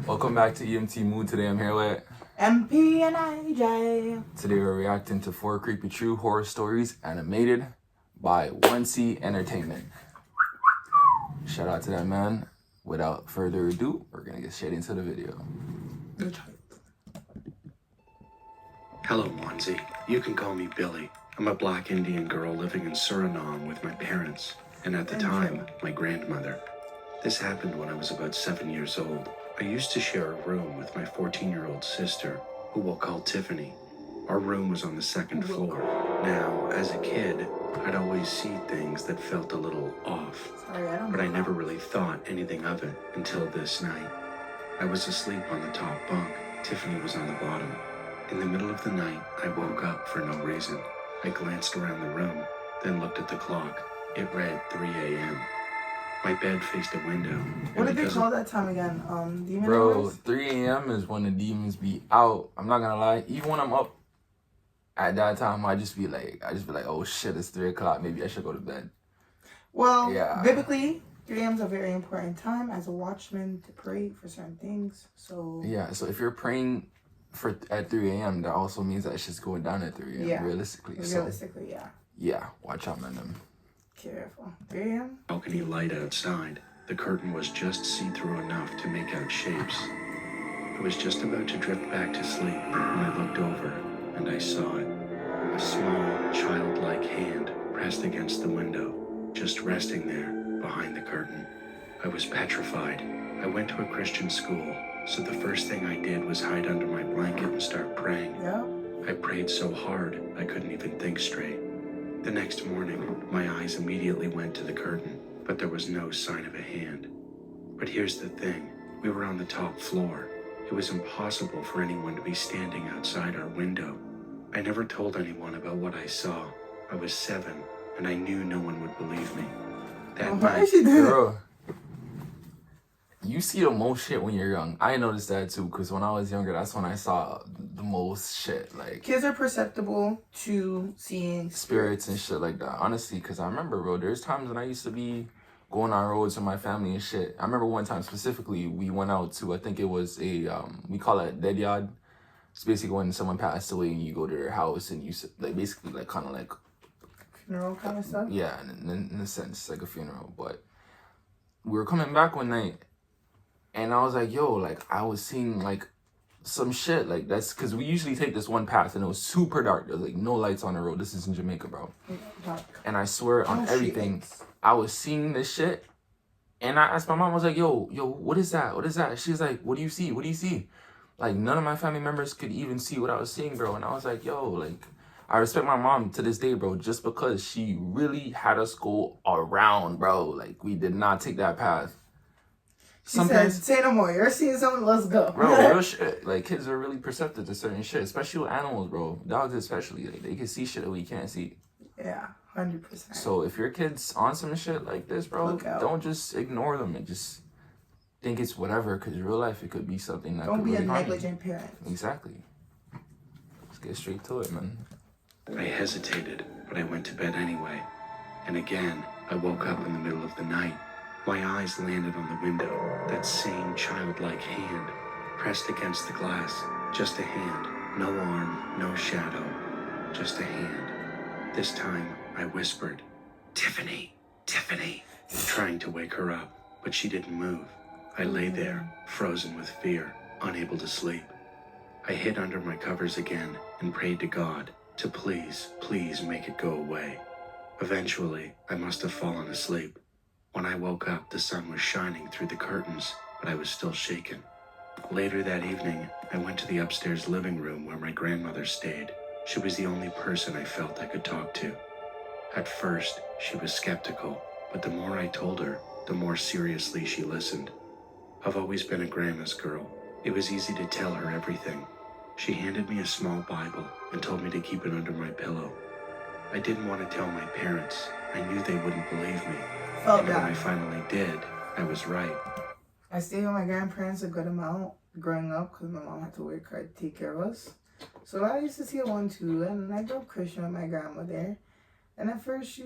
Welcome back to EMT Mood. Today I'm here with MP and IJ. Today we're reacting to 4 creepy true horror stories animated by 1C Entertainment. Shout out to that man. Without further ado, we're gonna get straight into the video. Hello, Mwanzi. You can call me Billy. I'm a black Indian girl living in Suriname with my parents, and at the time, my grandmother. This happened when I was about 7 years old. I used to share a room with my 14-year-old sister, who we'll call Tiffany. Our room was on the second floor. Now, as a kid, I'd always see things that felt a little off, but I never really thought anything of it until this night. I was asleep on the top bunk. Tiffany was on the bottom. In the middle of the night, I woke up for no reason. I glanced around the room, then looked at the clock. It read 3 a.m. My bed faced a window. What did they call that time again? Demon Bro, hours? 3 a.m. is when the demons be out. I'm not gonna lie. Even when I'm up at that time, I just be like, oh shit, it's 3 o'clock. Maybe I should go to bed. Well, Yeah. biblically, 3 a.m. is a very important time as a watchman to pray for certain things. So Yeah, so if you're praying at 3 a.m., that also means that shit's going down at 3 a.m. Yeah. Realistically. Realistically, yeah. Yeah, watch out, man. Careful. 3 a.m. Balcony light outside. The curtain was just see-through enough to make out shapes. I was just about to drift back to sleep when I looked over, and I saw it. A small, childlike hand pressed against the window, just resting there, behind the curtain. I was petrified. I went to a Christian school, so the first thing I did was hide under my blanket and start praying. Yeah. I prayed so hard, I couldn't even think straight. The next morning, my eyes immediately went to the curtain, but there was no sign of a hand. But here's the thing, we were on the top floor. It was impossible for anyone to be standing outside our window. I never told anyone about what I saw. I was 7, and I knew no one would believe me. That Why night, is she doing that? Bro, you see the most shit when you're young. I noticed that too, because when I was younger, that's when I saw the most shit. Like, Kids are perceptible to seeing spirits and shit like that. Honestly, because I remember, bro, there's times when I used to be going on roads with my family and shit. I remember one time specifically, we went out to, I think it was a, we call it dead yard. It's basically when someone passed away and you go to their house and you, like, basically, like, kind of like, funeral kind of stuff. yeah, in a sense, like a funeral. But we were coming back one night and I was like, yo, like, I was seeing, like, some shit. Like, that's because we usually take this one path and it was super dark. There was, like, no lights on the road. This is in Jamaica, bro. And I swear on everything, I was seeing this shit. And I asked my mom, I was like, yo, what is that? What is that? She was like, what do you see? What do you see? Like, none of my family members could even see what I was seeing, bro. And I was like, yo, like, I respect my mom to this day, bro, just because she really had us go around, bro. Like, we did not take that path. She said, say no more. You're seeing something, let's go. Bro, real shit. Like, kids are really perceptive to certain shit, especially with animals, bro. Dogs especially. Like, they can see shit that we can't see. Yeah, 100%. So if your kid's on some shit like this, bro, don't just ignore them and just think it's whatever, because real life, it could be something that don't could be really a harm negligent parent. Exactly. Let's get straight to it, man. I hesitated, but I went to bed anyway. And again, I woke up in the middle of the night. My eyes landed on the window, that same childlike hand, pressed against the glass. Just a hand, no arm, no shadow, just a hand. This time, I whispered, Tiffany, Tiffany, trying to wake her up, but she didn't move. I lay there, frozen with fear, unable to sleep. I hid under my covers again and prayed to God to please, please make it go away. Eventually, I must have fallen asleep. When I woke up, the sun was shining through the curtains, but I was still shaken. Later that evening, I went to the upstairs living room where my grandmother stayed. She was the only person I felt I could talk to. At first, she was skeptical, but the more I told her, the more seriously she listened. I've always been a grandma's girl. It was easy to tell her everything. She handed me a small Bible and told me to keep it under my pillow. I didn't want to tell my parents. I knew they wouldn't believe me. And when I finally did, I was right. I stayed with my grandparents a good amount growing up because my mom had to work hard to take care of us. So I used to see a 1-2, and I grew up Christian with my grandmother. And at first she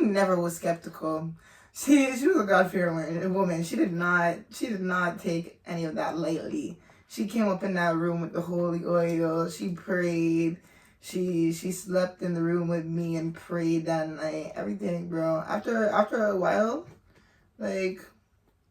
never was skeptical. She was a God-fearing woman. She did not take any of that lightly. She came up in that room with the holy oil. She prayed. She slept in the room with me and prayed that night. Everything, bro. After a while, like,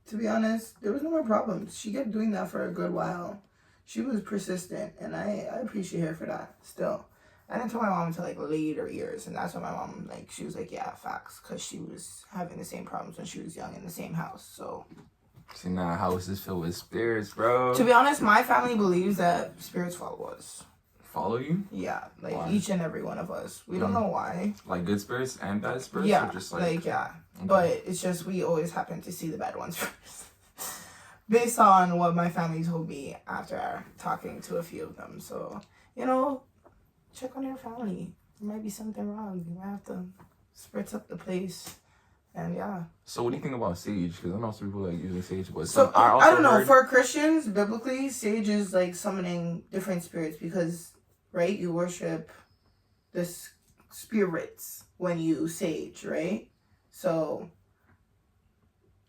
to be honest, there was no more problems. She kept doing that for a good while. She was persistent, and I appreciate her for that still. I didn't tell my mom until, like, later years, and that's when my mom, like, she was like, yeah, facts, because she was having the same problems when she was young in the same house, so. See, now house is filled with spirits, bro. To be honest, my family believes that spirits follow us. Follow you? Yeah, like, Why? each and every one of us. We don't know why. Like good spirits and bad spirits? Yeah, Or just like yeah. Okay. But it's just we always happen to see the bad ones first. Based on what my family told me after talking to a few of them. So, you know, check on your family. There might be something wrong. You might have to spritz up the place. And yeah. So what do you think about sage? Because I know some people like using sage, but So I also I don't know. heard- For Christians, biblically, sage is like summoning different spirits because, right, you worship the spirits when you sage, right? So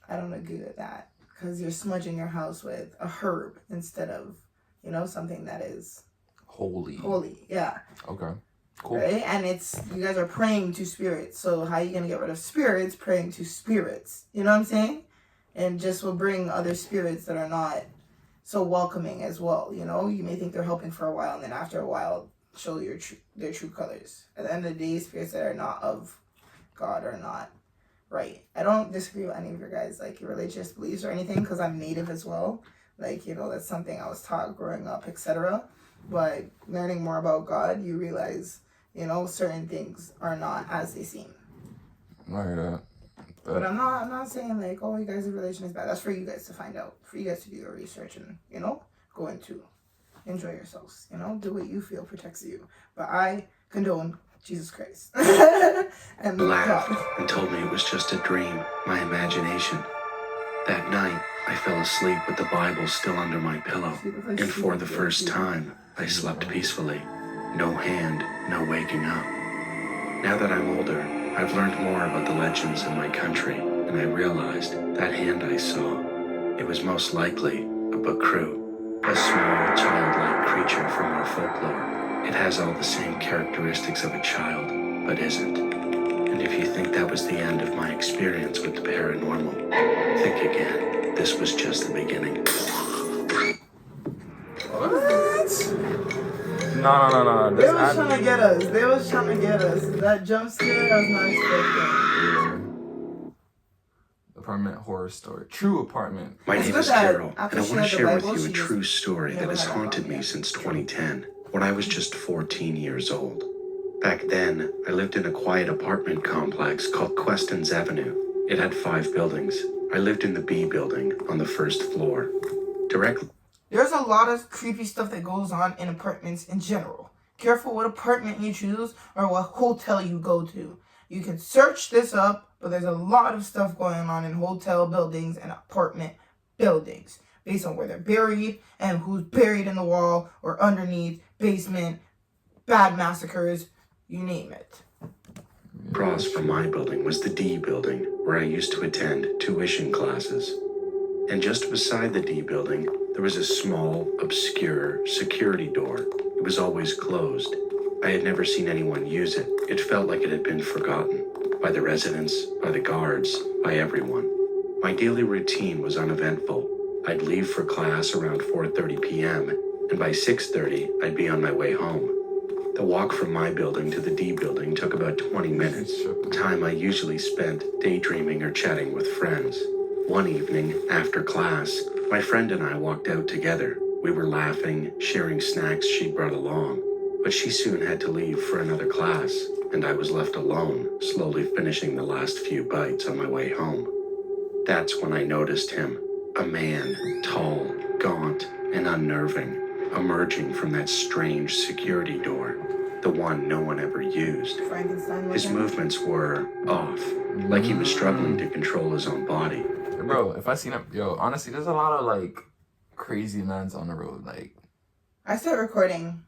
I don't agree with that because you're smudging your house with a herb instead of, you know, something that is holy. holy. Yeah. Okay. Cool. Right? And it's, you guys are praying to spirits. So how are you going to get rid of spirits? Praying to spirits. You know what I'm saying? And just will bring other spirits that are not so welcoming as well. You know, you may think they're helping for a while, and then after a while, show their true colors. At the end of the day, spirits that are not of God are not right. I don't disagree with any of your guys, like, your religious beliefs or anything, because I'm Native as well. Like, you know, that's something I was taught growing up, etc. But learning more about God, you realize, you know, certain things are not as they seem. I heard that. But I'm not saying like, oh, you guys' religion is bad. That's for you guys to find out. For you guys to do your research and, you know, go into. Enjoy yourselves. You know, do what you feel protects you. But I condone Jesus Christ. And Laughed God. and told me it was just a dream, my imagination. That night, I fell asleep with the Bible still under my pillow, and for the first time, I slept peacefully. No hand, no waking up. Now that I'm older, I've learned more about the legends in my country, and I realized that hand I saw, it was most likely a Bakru, a small, childlike creature from our folklore. It has all the same characteristics of a child, but isn't. And if you think that was the end of my experience with the paranormal, think again. This was just the beginning. No. They was trying to get us. They was trying to get us. That jump scare, I was not expecting. Apartment horror story. True apartment. My It's name good is that Carol, and after I she want to had the share with Bible, you a she true just story that never has had a haunted Bible me yet. since 2010, when I was just 14 years old. Back then, I lived in a quiet apartment complex called Questons Avenue. It had 5 buildings. I lived in the B building on the first floor. Directly There's a lot of creepy stuff that goes on in apartments in general. Careful what apartment you choose or what hotel you go to. You can search this up, but there's a lot of stuff going on in hotel buildings and apartment buildings based on where they're buried and who's buried in the wall or underneath, basement, bad massacres, you name it. across from my building was the D building, where I used to attend tuition classes. And just beside the D building, there was a small, obscure security door. It was always closed. I had never seen anyone use it. It felt like it had been forgotten by the residents, by the guards, by everyone. My daily routine was uneventful. I'd leave for class around 4:30 p.m., and by 6:30, I'd be on my way home. The walk from my building to the D building took about 20 minutes, time I usually spent daydreaming or chatting with friends. One evening, after class, my friend and I walked out together. We were laughing, sharing snacks she'd brought along, but she soon had to leave for another class, and I was left alone, slowly finishing the last few bites on my way home. That's when I noticed him, a man, tall, gaunt, and unnerving, emerging from that strange security door, the one no one ever used. Frankenstein His looking. movements were off, like he was struggling to control his own body. Bro, if I seen him, yo, honestly, there's a lot of like crazy mans on the road. Like, I start recording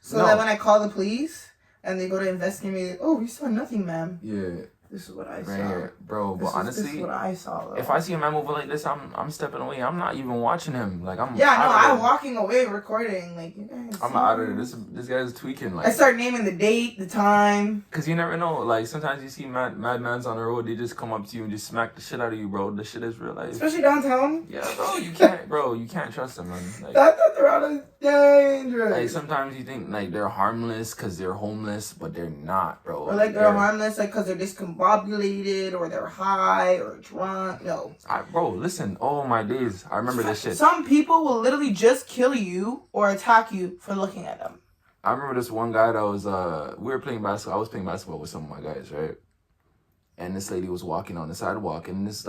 so No. that when I call the police and they go to investigate me, oh, we saw nothing, ma'am. yeah, This is what I right saw. here, bro. But This is honestly, what I saw. Though. if I see a man moving like this, I'm stepping away. I'm not even watching him. Like I'm. Yeah, no, out of I'm it. walking away recording. Like, you guys. I'm out of it. This guy's tweaking. I Like, start naming the date, the time. cause you never know. Like sometimes you see madmans on the road. They just come up to you and just smack the shit out of you, bro. This shit is real life. Especially downtown. Yeah, bro. You can't, bro. You can't trust them, man. Like, That around is dangerous. like sometimes you think like they're harmless cause they're homeless, but they're not, bro. Or like they're harmless, like because they're discombobulated or they're high or drunk. No. Bro, listen. Oh my days. I remember this shit. Some people will literally just kill you or attack you for looking at them. I remember this one guy that was we were playing basketball. I was playing basketball with some of my guys, right? And this lady was walking on the sidewalk, and this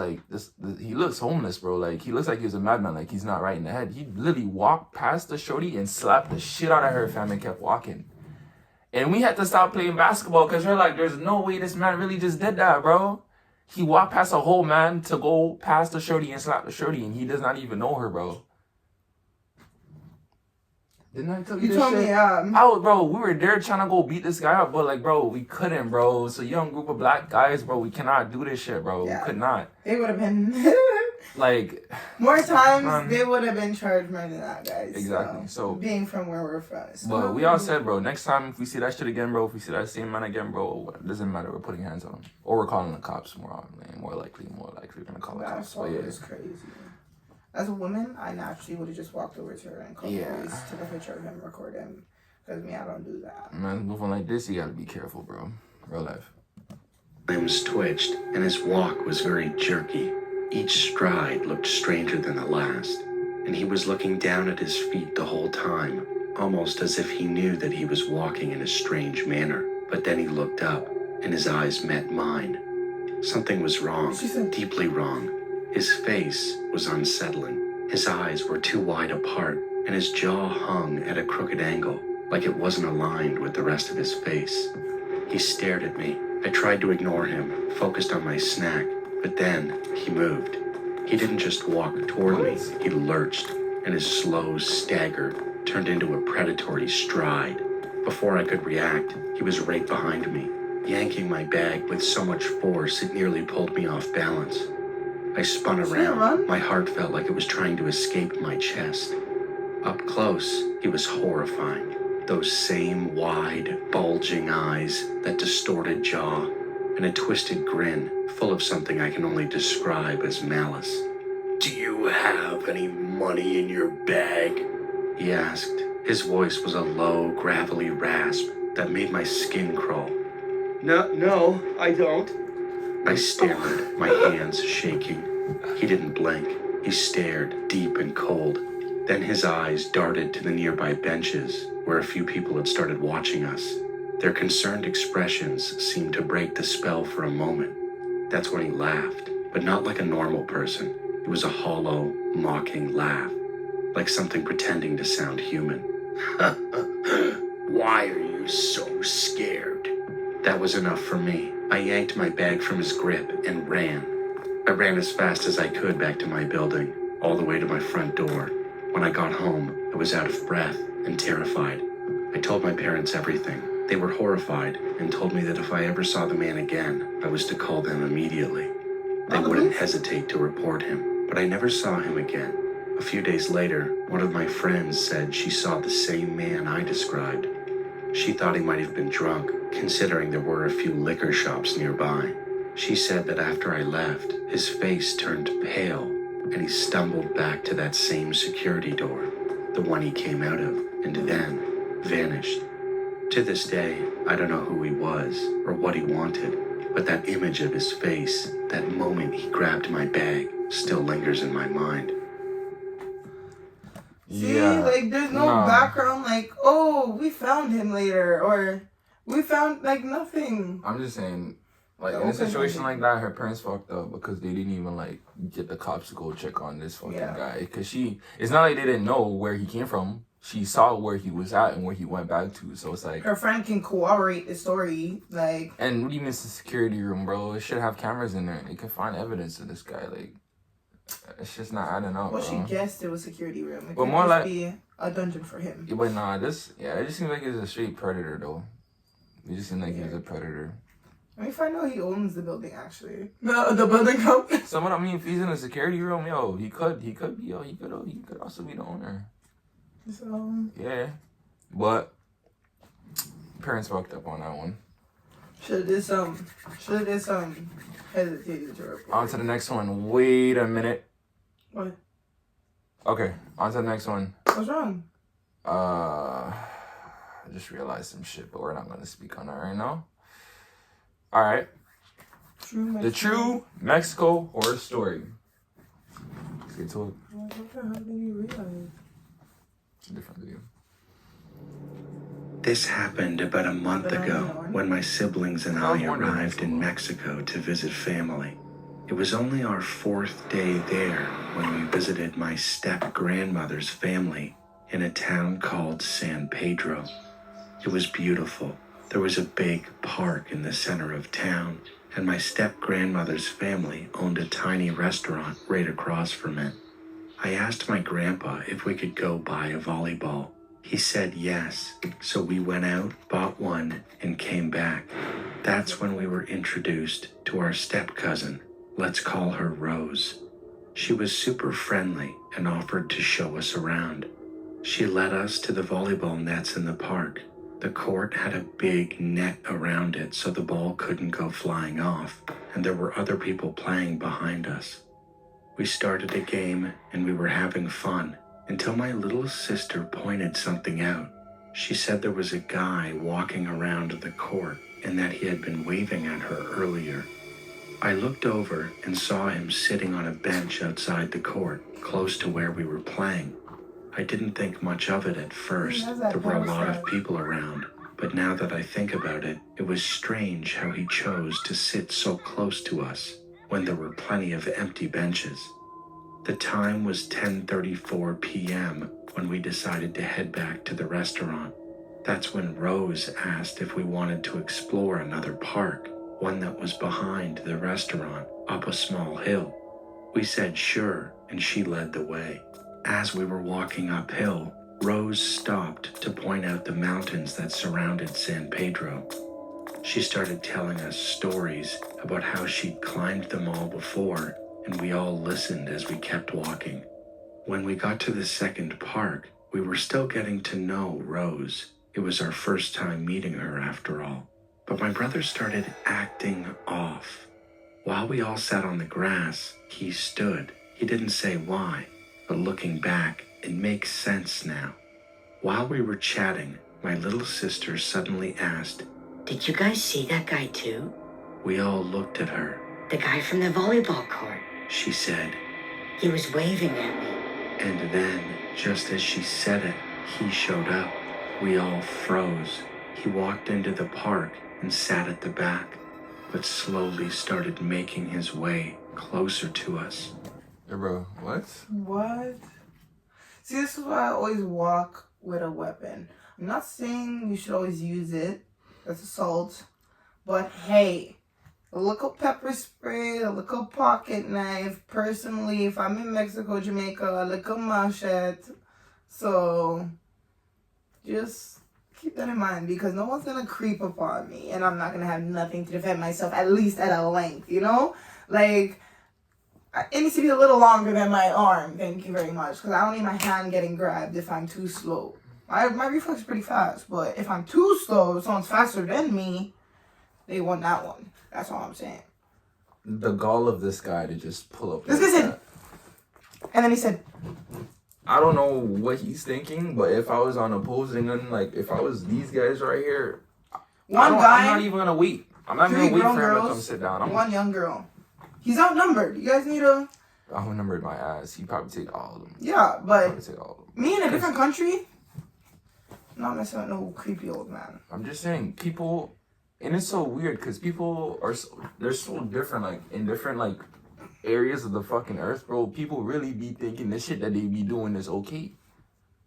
he looks homeless, bro. Like he looks like he was a madman. Like he's not right in the head. He literally walked past the shorty and slapped the shit out of her, fam, and kept walking. And we had to stop playing basketball because we're like, there's no way this man really just did that, bro. He walked past a whole man to go past the shorty and slap the shorty, and he does not even know her, bro. Didn't I tell you this told shit? me, Bro, we were there trying to go beat this guy up, but like, bro, we couldn't, bro. It's a young group of black guys, bro. We cannot do this shit, bro. Yeah. We could not. They would have been Like, more times. They would have been charged more than that, guys. Exactly. So being from where we're from. But we all said, bro, next time if we see that shit again, bro, if we see that same man again, bro, it doesn't matter. We're putting hands on him, or we're calling the cops more likely, we're gonna call the cops. But yeah, is crazy. As a woman, I naturally would have just walked over to her and called the police, took a picture of him, record him. Because me, I don't do that. Man, moving like this, you gotta be careful, bro. Real life. Limbs twitched, and his walk was very jerky. Each stride looked stranger than the last, and he was looking down at his feet the whole time, almost as if he knew that he was walking in a strange manner. But then he looked up, and his eyes met mine. Something was wrong, deeply wrong. His face was unsettling. His eyes were too wide apart, and his jaw hung at a crooked angle, like it wasn't aligned with the rest of his face. He stared at me. I tried to ignore him, focused on my snack, but then he moved. He didn't just walk toward me, he lurched, and his slow stagger turned into a predatory stride. Before I could react, he was right behind me, yanking my bag with so much force it nearly pulled me off balance. I spun around. My heart felt like it was trying to escape my chest. Up close, he was horrifying. Those same wide, bulging eyes, that distorted jaw, and a twisted grin full of something I can only describe as malice. "Do you have any money in your bag?" he asked. His voice was a low, gravelly rasp that made my skin crawl. No, I don't. I stammered, my hands shaking. He didn't blink. He stared, deep and cold. Then his eyes darted to the nearby benches, where a few people had started watching us. Their concerned expressions seemed to break the spell for a moment. That's when he laughed, but not like a normal person. It was a hollow, mocking laugh, like something pretending to sound human. "Why are you so scared?" That was enough for me. I yanked my bag from his grip and ran. I ran as fast as I could back to my building, all the way to my front door. When I got home, I was out of breath and terrified. I told my parents everything. They were horrified and told me that if I ever saw the man again, I was to call them immediately. They wouldn't hesitate to report him, but I never saw him again. A few days later, one of my friends said she saw the same man I described. She thought he might have been drunk, considering there were a few liquor shops nearby. She said that after I left, his face turned pale, and he stumbled back to that same security door, the one he came out of, and then vanished. To this day, I don't know who he was or what he wanted, but that image of his face, that moment he grabbed my bag, still lingers in my mind. See, like, there's no background, like, oh, we found him later, or we found, like, nothing. I'm just saying, like, in a situation like that, her parents fucked up because they didn't even, like, get the cops to go check on this fucking guy. Because it's not like they didn't know where he came from. She saw where he was at and where he went back to. So it's like... Her friend can corroborate the story, like... And what do you miss the security room, bro? It should have cameras in there. They can find evidence of this guy, like... It's just not adding up, Well, bro. she guessed it was a security room. It But could more just like... be a dungeon for him. Yeah, but nah, it just seems like he's a straight predator, though. It just seems like he's a predator. Let me find out he owns the building, actually. The building company. Someone, I mean, if he's in a security room, yo, he could be, yo, he could also be the owner. So, Yeah. But parents fucked up on that one. should have did some hesitated to report. On to the next one. Wait a minute. What? Okay, on to the next one. What's wrong? I just realized some shit, but we're not going to speak on that right now. All right. The true Mexico horror story. Let's get to it. What the hell did you realize? It's a different video. This happened about a month ago when my siblings and I arrived in Mexico to visit family. It was only our 4th day there when we visited my step-grandmother's family in a town called San Pedro. It was beautiful. There was a big park in the center of town, and my step-grandmother's family owned a tiny restaurant right across from it. I asked my grandpa if we could go buy a volleyball. He said yes, so we went out, bought one, and came back. That's when we were introduced to our step-cousin. Let's call her Rose. She was super friendly and offered to show us around. She led us to the volleyball nets in the park. The court had a big net around it so the ball couldn't go flying off, and there were other people playing behind us. We started a game and we were having fun until my little sister pointed something out. She said there was a guy walking around the court and that he had been waving at her earlier. I looked over and saw him sitting on a bench outside the court, close to where we were playing. I didn't think much of it at first. There were a lot of people around, but now that I think about it, it was strange how he chose to sit so close to us when there were plenty of empty benches. The time was 10:34 p.m. when we decided to head back to the restaurant. That's when Rose asked if we wanted to explore another park, one that was behind the restaurant, up a small hill. We said sure, and she led the way. As we were walking uphill, Rose stopped to point out the mountains that surrounded San Pedro. She started telling us stories about how she'd climbed them all before, and we all listened as we kept walking. When we got to the second park, we were still getting to know Rose. It was our first time meeting her after all. But my brother started acting off. While we all sat on the grass, he stood. He didn't say why, but looking back, it makes sense now. While we were chatting, my little sister suddenly asked, "Did you guys see that guy too? We all looked at her. The guy from the volleyball court. She said, He was waving at me." and then, just as she said it, he showed up. We all froze. He walked into the park and sat at the back, but slowly started making his way closer to us. Hey, bro, what? What? See, this is why I always walk with a weapon. I'm not saying you should always use it. That's assault. But hey, a little pepper spray, a little pocket knife. Personally, if I'm in Mexico, Jamaica, a little machete. So, just keep that in mind because no one's going to creep upon me. And I'm not going to have nothing to defend myself, at least at a length, you know? Like, it needs to be a little longer than my arm. Thank you very much. Because I don't need my hand getting grabbed if I'm too slow. My reflex is pretty fast. But if I'm too slow, if someone's faster than me, they want that one. That's all I'm saying. The gall of this guy to just pull up. This guy said, and then he said, I don't know what he's thinking, but if I was on opposing end, like if I was these guys right here, I'm not even gonna wait. I'm not gonna wait for him to come sit down. One young girl. He's outnumbered. You guys need to. I'm outnumbered my ass. He probably take all of them. Yeah, but Probably take all of them. me in a different country, not messing with no creepy old man. I'm just saying, people, and it's so weird because people are they're so different, like in different like areas of the fucking earth, bro. People really be thinking the shit that they be doing is okay.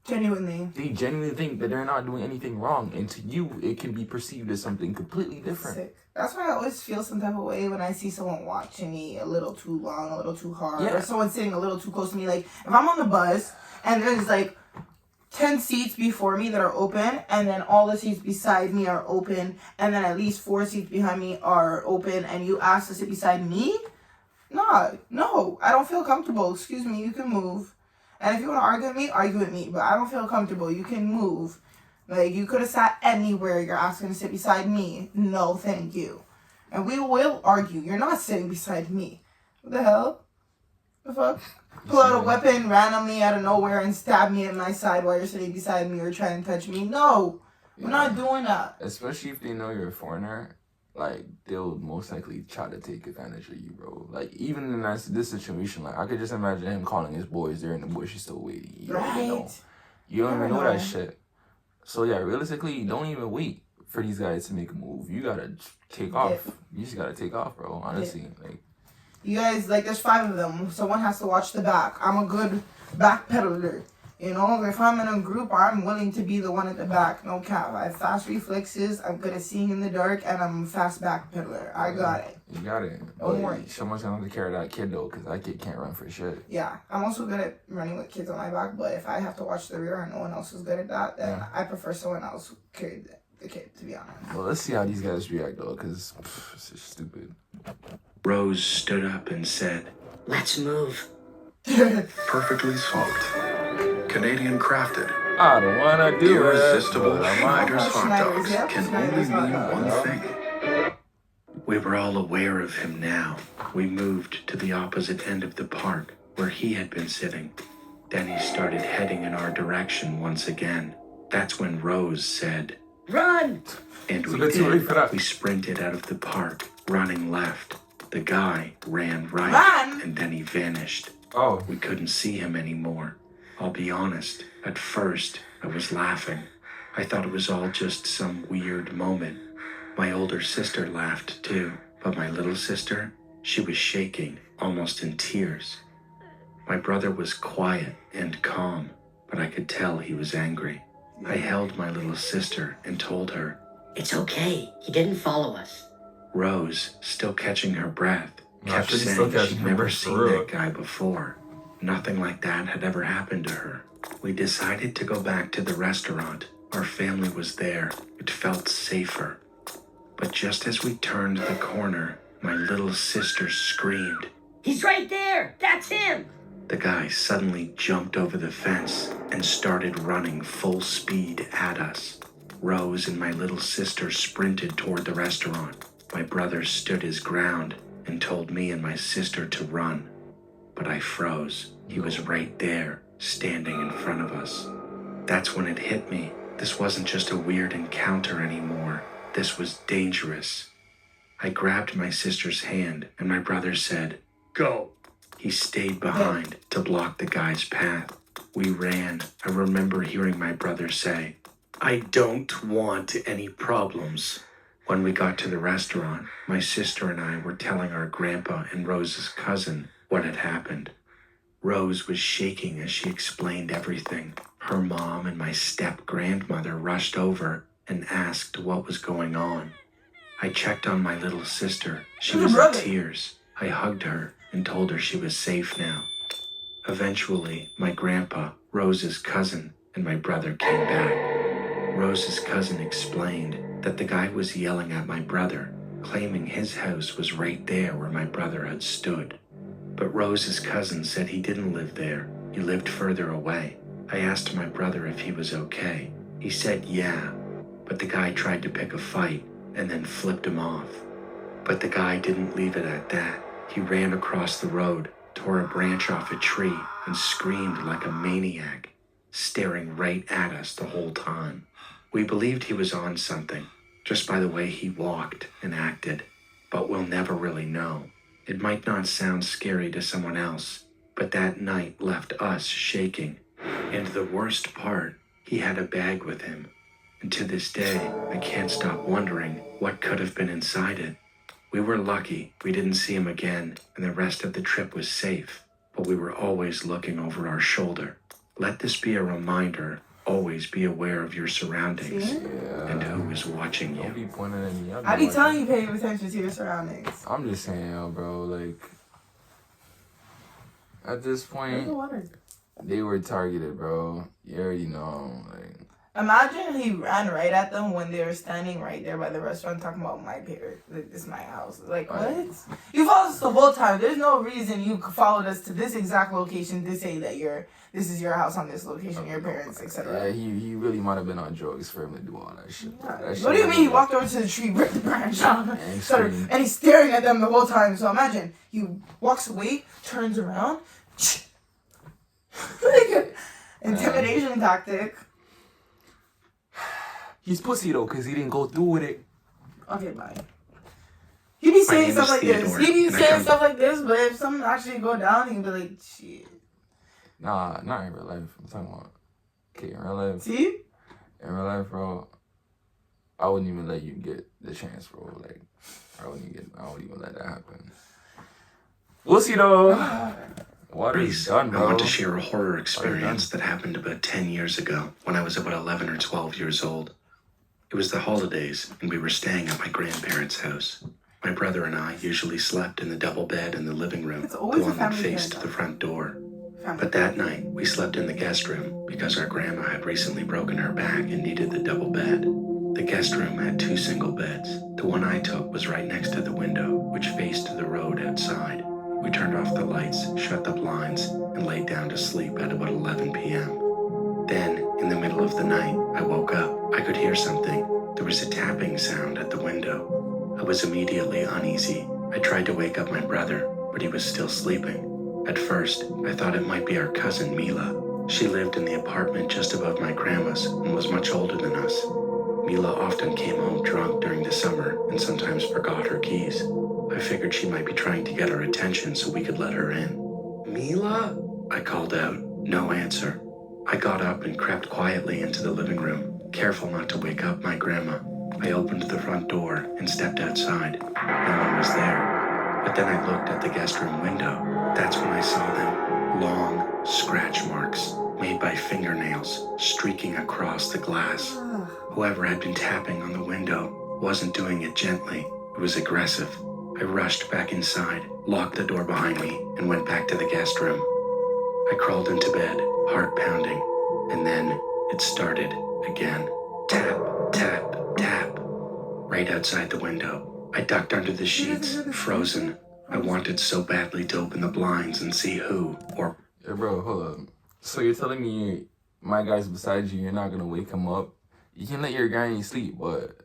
Genuinely. They genuinely think that they're not doing anything wrong, and to you, it can be perceived as something completely different. Sick. That's why I always feel some type of way when I see someone watching me a little too long, a little too hard, Yeah. or someone sitting a little too close to me. Like, if I'm on the bus and there's like 10 seats before me that are open, and then all the seats beside me are open, and then at least 4 seats behind me are open, and you ask to sit beside me? Nah, no, I don't feel comfortable. Excuse me, you can move. And if you want to argue with me, but I don't feel comfortable. You can move. Like, you could have sat anywhere. You're asking to sit beside me. No, thank you. And we will argue. You're not sitting beside me. What the hell? The fuck? Pull out a weapon randomly out of nowhere and stab me in my side while you're sitting beside me or trying to touch me. No, we're not doing that. Especially if they know you're a foreigner, like, they'll most likely try to take advantage of you, bro. Like, even in this situation, like, I could just imagine him calling his boys. They're in the bush. He's still waiting. You don't even know. You don't even know that shit. So, yeah, realistically, you don't even wait for these guys to make a move. You gotta take off. You just gotta take off, bro. Honestly, like. You guys, like, there's 5 of them. Someone has to watch the back. I'm a good back peddler. You know, if I'm in a group, I'm willing to be the one at the back. No cap. I have fast reflexes. I'm good at seeing in the dark, and I'm a fast back peddler. I got it. You got it. Don't worry. Someone's gonna have to carry that kid, though, because that kid can't run for shit. Yeah. I'm also good at running with kids on my back, but if I have to watch the rear and no one else is good at that, then I prefer someone else who carried the kid, to be honest. Well, let's see how these guys react, though, because it's just stupid. Rose stood up and said, Let's move. perfectly smoked, Canadian crafted, I don't wanna do irresistible it. Schneider's hot Schneider's, dogs yep, can Schneider's only mean hot one dogs. thing. We were all aware of him now. We moved to the opposite end of the park where he had been sitting. Then he started heading in our direction once again. That's when Rose said, Run! and It's a we bit too late did. for that. We sprinted out of the park, running left. The guy ran right, Run? and then he vanished. Oh, We couldn't see him anymore. I'll be honest, at first, I was laughing. I thought it was all just some weird moment. My older sister laughed too, but my little sister, she was shaking, almost in tears. My brother was quiet and calm, but I could tell he was angry. I held my little sister and told her. It's okay. He didn't follow us. Rose, still catching her breath, No, kept she's still saying catching she'd her never breath, for seen real. that guy before. Nothing like that had ever happened to her. We decided to go back to the restaurant. Our family was there. It felt safer. But just as we turned the corner, my little sister screamed. He's right there. That's him. The guy suddenly jumped over the fence and started running full speed at us. Rose and my little sister sprinted toward the restaurant. My brother stood his ground and told me and my sister to run. But I froze. He was right there, standing in front of us. That's when it hit me. This wasn't just a weird encounter anymore. This was dangerous. I grabbed my sister's hand and my brother said, "Go." He stayed behind to block the guy's path. We ran. I remember hearing my brother say, "I don't want any problems." When we got to the restaurant, my sister and I were telling our grandpa and Rose's cousin what had happened. Rose was shaking as she explained everything. Her mom and my step-grandmother rushed over and asked what was going on. I checked on my little sister. She was in tears. I hugged her and told her she was safe now. Eventually, my grandpa, Rose's cousin, and my brother came back. Rose's cousin explained that the guy was yelling at my brother, claiming his house was right there where my brother had stood. But Rose's cousin said he didn't live there. He lived further away. I asked my brother if he was okay. He said yeah, but the guy tried to pick a fight and then flipped him off. But the guy didn't leave it at that. He ran across the road, tore a branch off a tree, and screamed like a maniac, staring right at us the whole time. We believed he was on something, just by the way he walked and acted, but we'll never really know. It might not sound scary to someone else, but that night left us shaking. And the worst part, he had a bag with him. And to this day, I can't stop wondering what could have been inside it. We were lucky we didn't see him again, and the rest of the trip was safe, but we were always looking over our shoulder. Let this be a reminder. Always be aware of your surroundings and who is watching don't you. be pointing at me. I be telling you, pay attention to your surroundings. I'm just saying, yo, bro, like, at this Where's point, the water? They were targeted, bro. You already know. Like, Imagine he ran right at them when they were standing right there by the restaurant talking about my parents. Like, this is my house. Like, what? You followed us the whole time. There's no reason you followed us to this exact location to say that this is your house on this location, your parents, etc. yeah, he really might have been on drugs for him to do all that shit. Bro. That shit What do you was mean he like- walked over to the tree, ripped the branch off, And and he's staring at them the whole time? So imagine, he walks away, turns around, like intimidation tactic. He's pussy though, cause he didn't go through with it. Okay, bye. He be saying name stuff is like this. Theodore, He be and I saying come- stuff like this, but if something actually go down, he can be like, shit. Nah, not in real life. I'm talking about. Okay, in real life. See? In real life, bro, I wouldn't even let you get the chance, bro. Like, I wouldn't even let that happen. We'll see though. Water's Reese, done, I bro. want to share a horror experience that happened about 10 years ago when I was about 11 or 12 years old. It was the holidays, and we were staying at my grandparents' house. My brother and I usually slept in the double bed in the living room, It's the always a one that family faced bed, the though. front door. Family. But that night, we slept in the guest room because our grandma had recently broken her back and needed the double bed. The guest room had 2 single beds. The one I took was right next to the window, which faced the road outside. We turned off the lights, shut the blinds, and laid down to sleep at about 11 p.m. Then, in the middle of the night, I woke up. I could hear something. There was a tapping sound at the window. I was immediately uneasy. I tried to wake up my brother, but he was still sleeping. At first, I thought it might be our cousin Mila. She lived in the apartment just above my grandma's and was much older than us. Mila often came home drunk during the summer and sometimes forgot her keys. I figured she might be trying to get our attention so we could let her in. Mila? I called out. No answer. I got up and crept quietly into the living room, careful not to wake up my grandma. I opened the front door and stepped outside. No one was there. But then I looked at the guest room window. That's when I saw them. Long scratch marks made by fingernails streaking across the glass. Whoever had been tapping on the window wasn't doing it gently. It was aggressive. I rushed back inside, locked the door behind me, and went back to the guest room. I crawled into bed, heart pounding, and then it started again. Tap, tap, tap. Right outside the window. I ducked under the sheets, frozen. I wanted so badly to open the blinds and see who or Yeah, bro, hold up. So you're telling me my guy's beside you, you're not gonna wake him up? You can let your granny sleep, but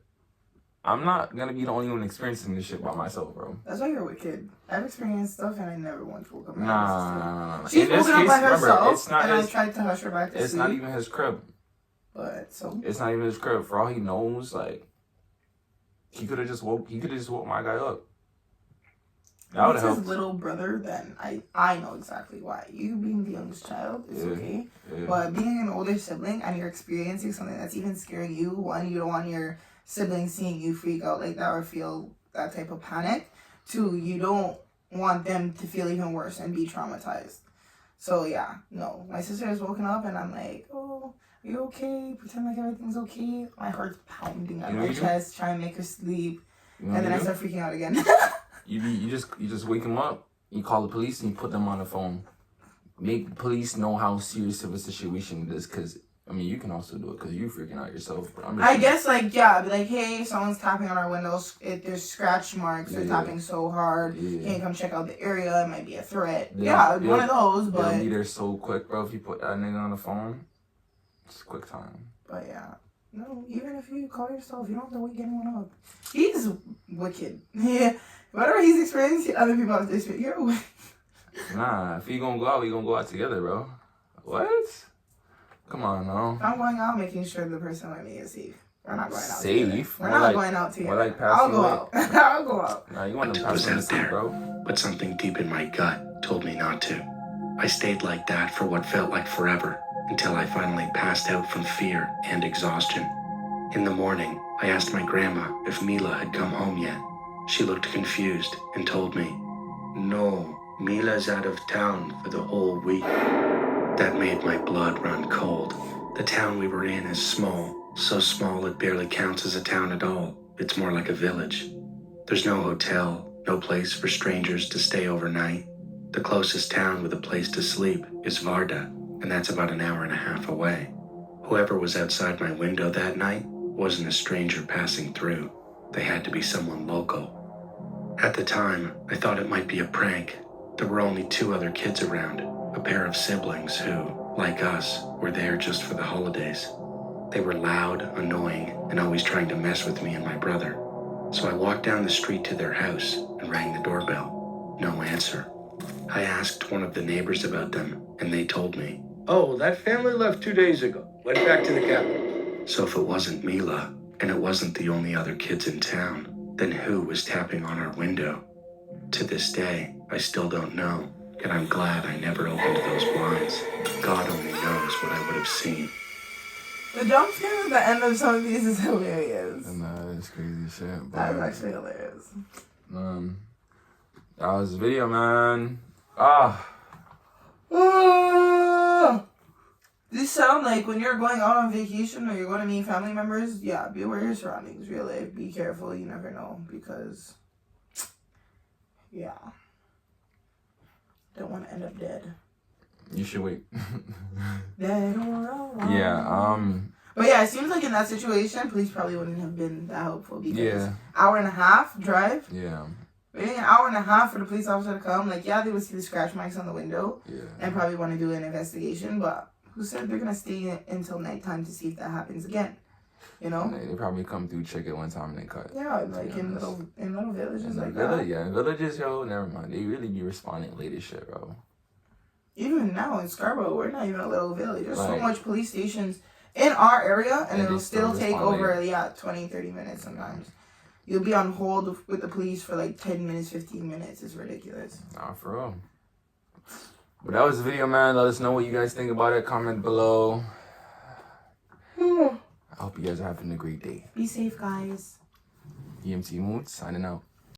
I'm not gonna be the only one experiencing this shit by myself, bro. That's why you're wicked. I've experienced stuff and I never once woke up. Nah. She's In this woken up case, by remember, herself, it's not and I his, tried to hush her back to it's sleep. not even his crib. But so It's not even his crib. For all he knows, like, he could have just woke my guy up. That would it's have his helped. little brother. Then I know exactly why. You being the youngest child is Yeah. okay, Yeah. but being an older sibling and you're experiencing something that's even scaring you. One, you don't want your sibling seeing you freak out like that or feel that type of panic. Two, you don't want them to feel even worse and be traumatized. So yeah, no. My sister has woken up and I'm like, oh, are you okay? Pretend like everything's okay. My heart's pounding at You know my you do? chest, trying to make her sleep. You know And then I what you start freaking out again. do? You just wake him up. You call the police and you put them on the phone. Make the police know how serious of a situation it is, because I mean you can also do it because you freaking out yourself. But I'm just I saying. guess like yeah, be like, hey, someone's tapping on our windows. There's scratch marks. They're Yeah. tapping so hard. Yeah. Can you come check out the area? It might be a threat. Yeah. Yeah, one of those. They'll But be there so quick, bro. If you put that nigga on the phone, it's quick time. but yeah, no. Even if you call yourself, you don't have to wake anyone up. He's wicked. Yeah, whatever he's experiencing, other people have to experience. You're wicked. Nah, if you gonna go out, we gonna go out together, bro. What? Come on, no. If I'm going out, making sure the person with me is safe. We're not going out Safe? together. We're More not like- going out together. like I'll passing go away. out. I'll go out. Nah, you want What to was pass on the out sleep, there? bro. but something deep in my gut told me not to. I stayed like that for what felt like forever until I finally passed out from fear and exhaustion. In the morning, I asked my grandma if Mila had come home yet. She looked confused and told me, "No, Mila's out of town for the whole week." That made my blood run cold. The town we were in is small, so small it barely counts as a town at all. It's more like a village. There's no hotel, no place for strangers to stay overnight. The closest town with a place to sleep is Varda, and that's about an hour and a half away. Whoever was outside my window that night wasn't a stranger passing through. They had to be someone local. At the time, I thought it might be a prank. There were only 2 other kids around, a pair of siblings who, like us, were there just for the holidays. They were loud, annoying, and always trying to mess with me and my brother. So I walked down the street to their house and rang the doorbell. No answer. I asked one of the neighbors about them, and they told me. Oh, that family left 2 days ago. Went back to the capital. So if it wasn't Mila, and it wasn't the only other kids in town, then who was tapping on our window? To this day, I still don't know, and I'm glad I never opened those blinds. God only knows what I would have seen. The jump scares at the end of some of these is hilarious. And that's crazy shit. But, That is actually hilarious. that was the video, man. Ah. These sound like when you're going out on vacation or you're going to meet family members, yeah, be aware of your surroundings, really. Be careful, you never know, because, yeah. Don't want to end up dead. You should wait. Dead or alive. Yeah, But yeah, it seems like in that situation, police probably wouldn't have been that helpful because Yeah. hour and a half drive, yeah, waiting an hour and a half for the police officer to come, like, yeah, they would see the scratch marks on the window yeah. and probably want to do an investigation, but who said they're going to stay until nighttime to see if that happens again? You know? They probably come through, check it one time, and they cut. Yeah, like in little villages And like village, that. yeah, villages, yo, never mind. They really be responding late as shit, bro. Even now in Scarborough, we're not even a little village. There's so Right. much police stations in our area, and And it'll they still still take respond over, late. 20, 30 minutes sometimes. You'll be on hold with the police for like 10 minutes, 15 minutes. It's ridiculous. Nah, for real. But that was the video, man. Let us know what you guys think about it. Comment below. I hope you guys are having a great day. Be safe, guys. EMT Moods signing out.